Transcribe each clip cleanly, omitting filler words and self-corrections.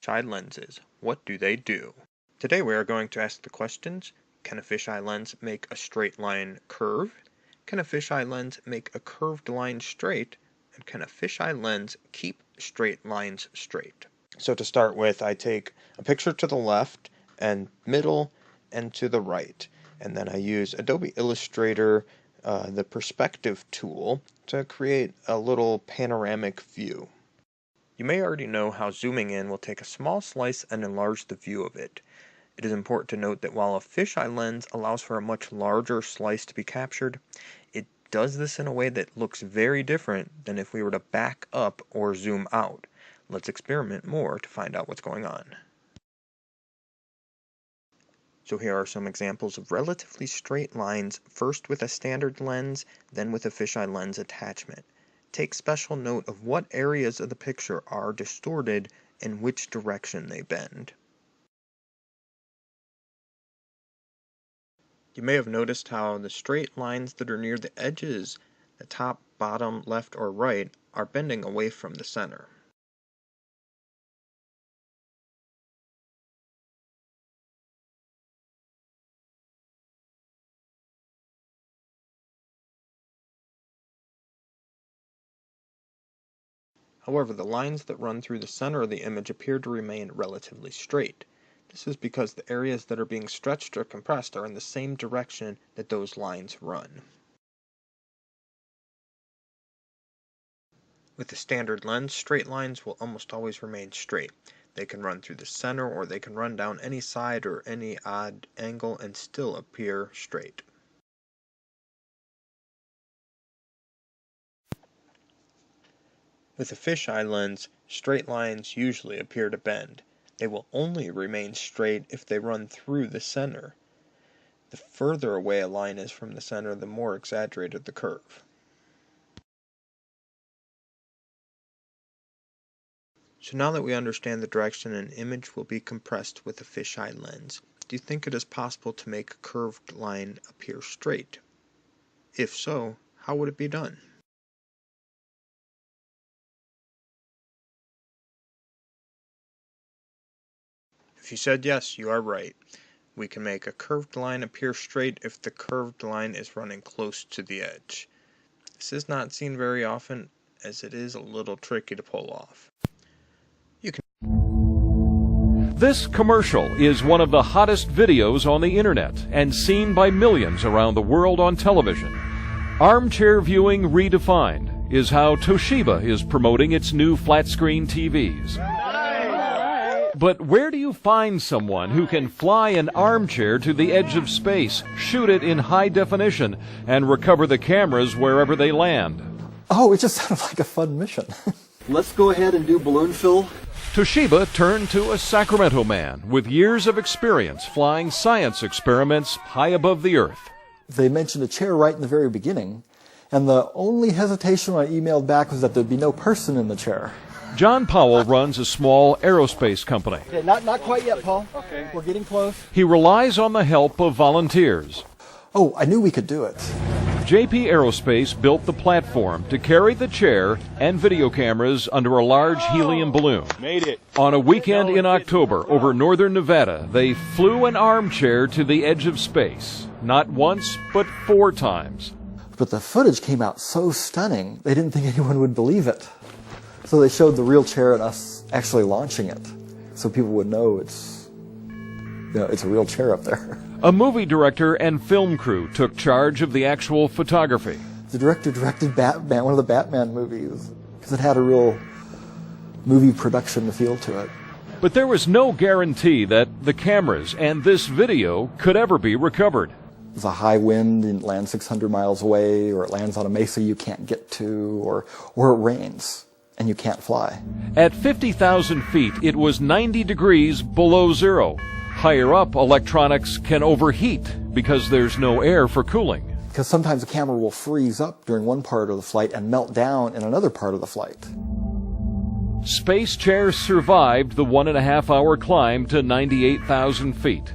Fisheye lenses. What do they do? Today we are going to ask the questions: can a fisheye lens make a straight line curve? Can a fisheye lens make a curved line straight? And can a fisheye lens keep straight lines straight? So to start with, I take a picture to the left and middle and to the right, and then I use Adobe Illustrator, the perspective tool, to create a little panoramic view. You may already know how zooming in will take a small slice and enlarge the view of it. It is important to note that while a fisheye lens allows for a much larger slice to be captured, it does this in a way that looks very different than if we were to back up or zoom out. Let's experiment more to find out what's going on. So here are some examples of relatively straight lines, first with a standard lens, then with a fisheye lens attachment. Take special note of what areas of the picture are distorted and which direction they bend. You may have noticed how the straight lines that are near the edges, the top, bottom, left, or right, are bending away from the center. However, the lines that run through the center of the image appear to remain relatively straight. This is because the areas that are being stretched or compressed are in the same direction that those lines run. With the standard lens, straight lines will almost always remain straight. They can run through the center, or they can run down any side or any odd angle and still appear straight. With a fisheye lens, straight lines usually appear to bend. They will only remain straight if they run through the center. The further away a line is from the center, the more exaggerated the curve. So now that we understand the direction an image will be compressed with a fisheye lens, do you think it is possible to make a curved line appear straight? If so, how would it be done? If you said yes, you are right. We can make a curved line appear straight if the curved line is running close to the edge. This is not seen very often, as it is a little tricky to pull off. This commercial is one of the hottest videos on the internet and seen by millions around the world on television. Armchair viewing redefined is how Toshiba is promoting its new flat-screen TVs. But where do you find someone who can fly an armchair to the edge of space, shoot it in high definition, and recover the cameras wherever they land? Oh, it just sounded like a fun mission. Let's go ahead and do balloon fill. Toshiba turned to a Sacramento man with years of experience flying science experiments high above the earth. They mentioned a chair right in the very beginning, and the only hesitation when I emailed back was that there'd be no person in the chair. John Powell runs a small aerospace company. Okay, not quite yet, Paul. Okay. We're getting close. He relies on the help of volunteers. Oh, I knew we could do it. JP Aerospace built the platform to carry the chair and video cameras under a large helium balloon. Made it. On a weekend in October over northern Nevada, they flew an armchair to the edge of space. Not once, but 4 times. But the footage came out so stunning, they didn't think anyone would believe it. So they showed the real chair and us actually launching it, so people would know it's a real chair up there. A movie director and film crew took charge of the actual photography. The director directed Batman, one of the Batman movies, because it had a real movie production feel to it. But there was no guarantee that the cameras and this video could ever be recovered. There's a high wind and it lands 600 miles away, or it lands on a mesa you can't get to, or it rains and you can't fly. At 50,000 feet, it was 90 degrees below zero. Higher up, electronics can overheat because there's no air for cooling. Because sometimes the camera will freeze up during one part of the flight and melt down in another part of the flight. Space Chair survived the 1.5-hour climb to 98,000 feet.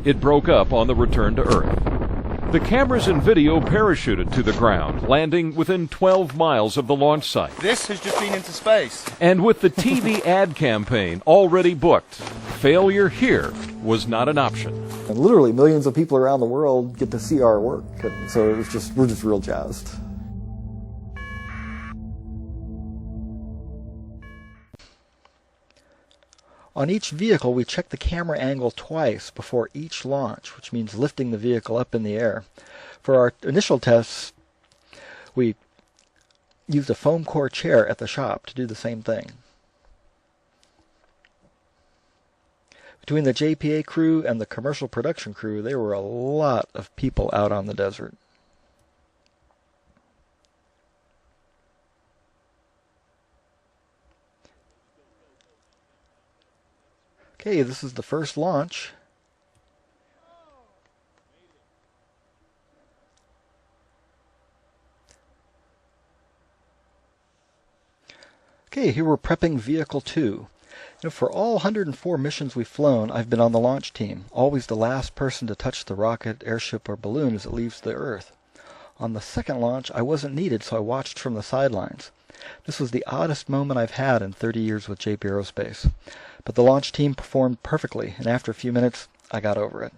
It broke up on the return to Earth. The cameras and video parachuted to the ground, landing within 12 miles of the launch site. This has just been into space. And with the TV ad campaign already booked, failure here was not an option. And literally millions of people around the world get to see our work. And so we're just real jazzed. On each vehicle, we check the camera angle twice before each launch, which means lifting the vehicle up in the air. For our initial tests, we used a foam core chair at the shop to do the same thing. Between the JPA crew and the commercial production crew, there were a lot of people out on the desert. Okay, this is the first launch. Okay, here we're prepping Vehicle 2. For all 104 missions we've flown, I've been on the launch team, always the last person to touch the rocket, airship, or balloon as it leaves the Earth. On the second launch, I wasn't needed, so I watched from the sidelines. This was the oddest moment I've had in 30 years with JP Aerospace. But the launch team performed perfectly, and after a few minutes, I got over it.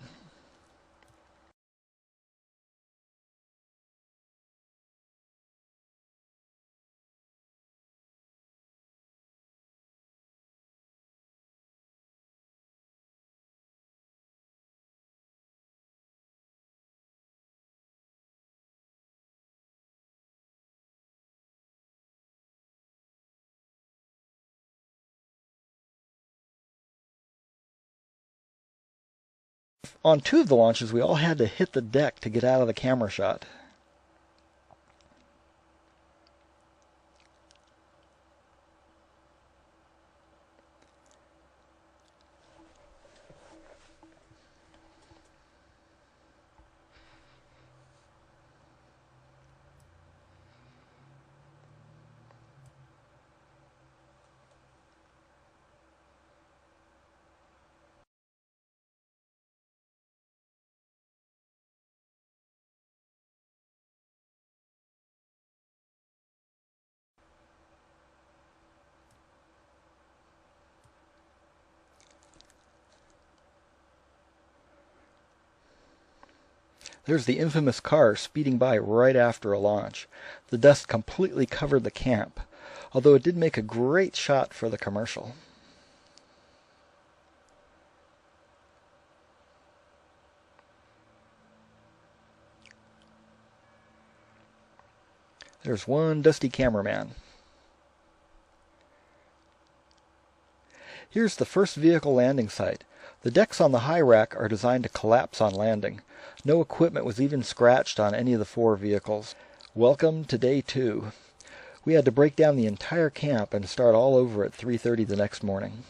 On two of the launches, we all had to hit the deck to get out of the camera shot. There's the infamous car speeding by right after a launch. The dust completely covered the camp, although it did make a great shot for the commercial. There's one dusty cameraman. Here's the first vehicle landing site. The decks on the high rack are designed to collapse on landing. No equipment was even scratched on any of the four vehicles. Welcome to day 2. We had to break down the entire camp and start all over at 3:30 the next morning.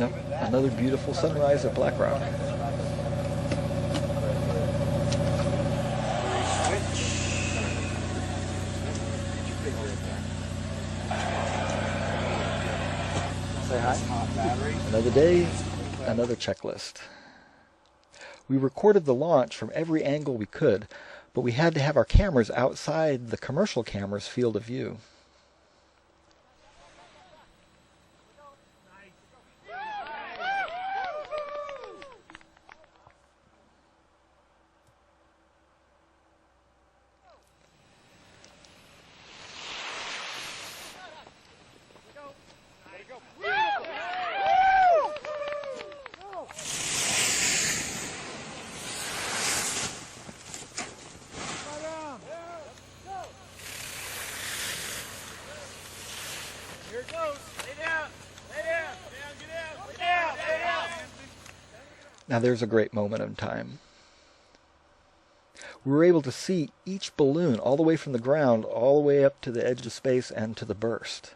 Yep, another beautiful sunrise at Black Rock. Say hi. Another day, another checklist. We recorded the launch from every angle we could, but we had to have our cameras outside the commercial camera's field of view. Now there's a great moment in time. We were able to see each balloon all the way from the ground, all the way up to the edge of space and to the burst.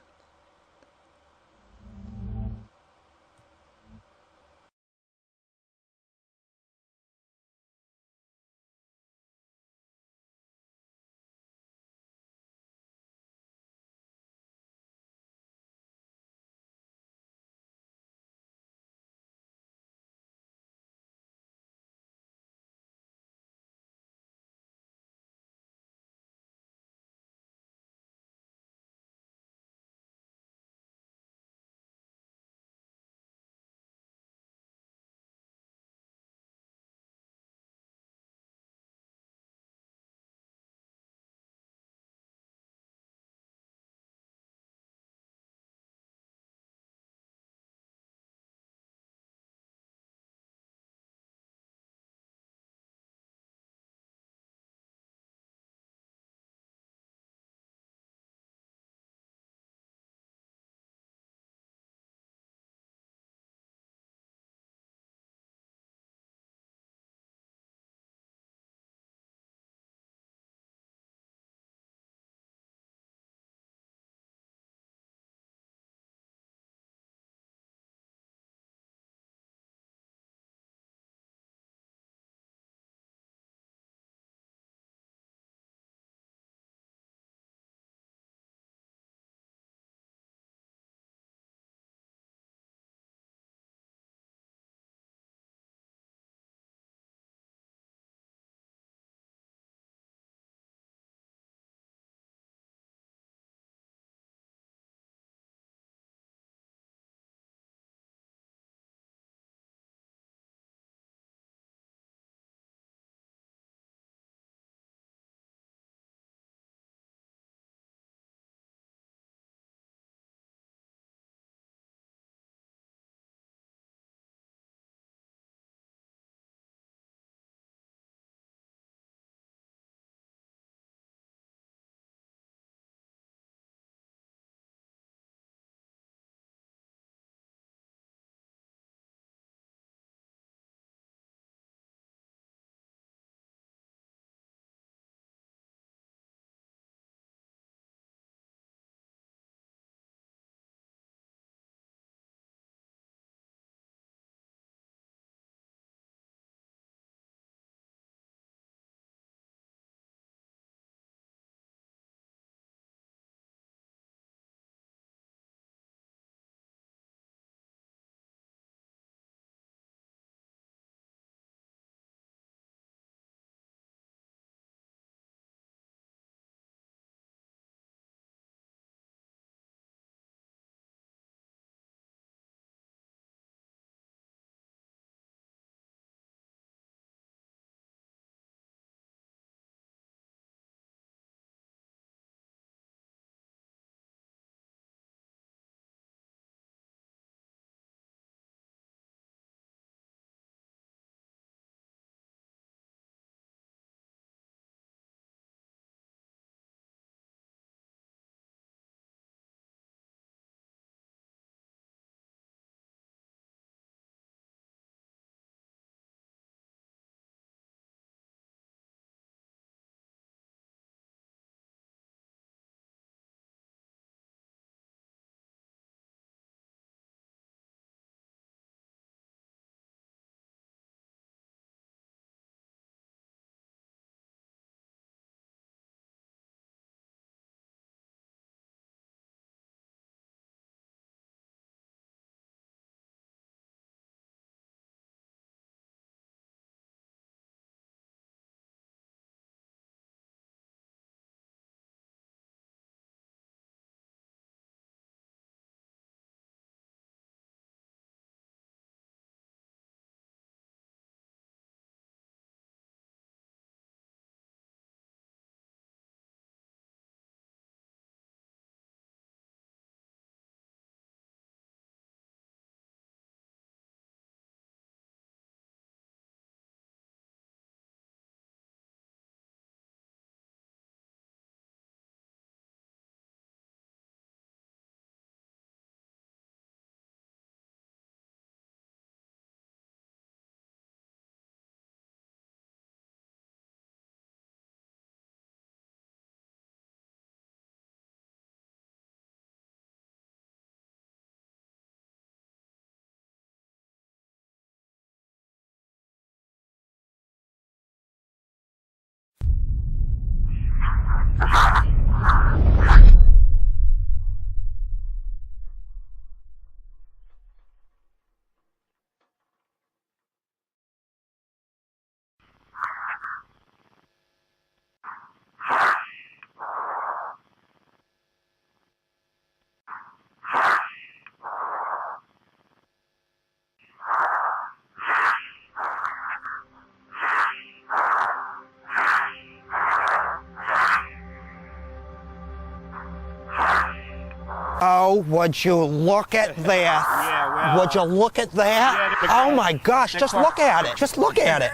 Oh, would you look at that? Yeah, well. Would you look at that? Yeah, Oh my gosh, just look at it. Just look at it.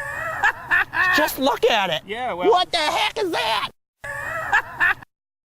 Just look at it. Yeah, well. What the heck is that?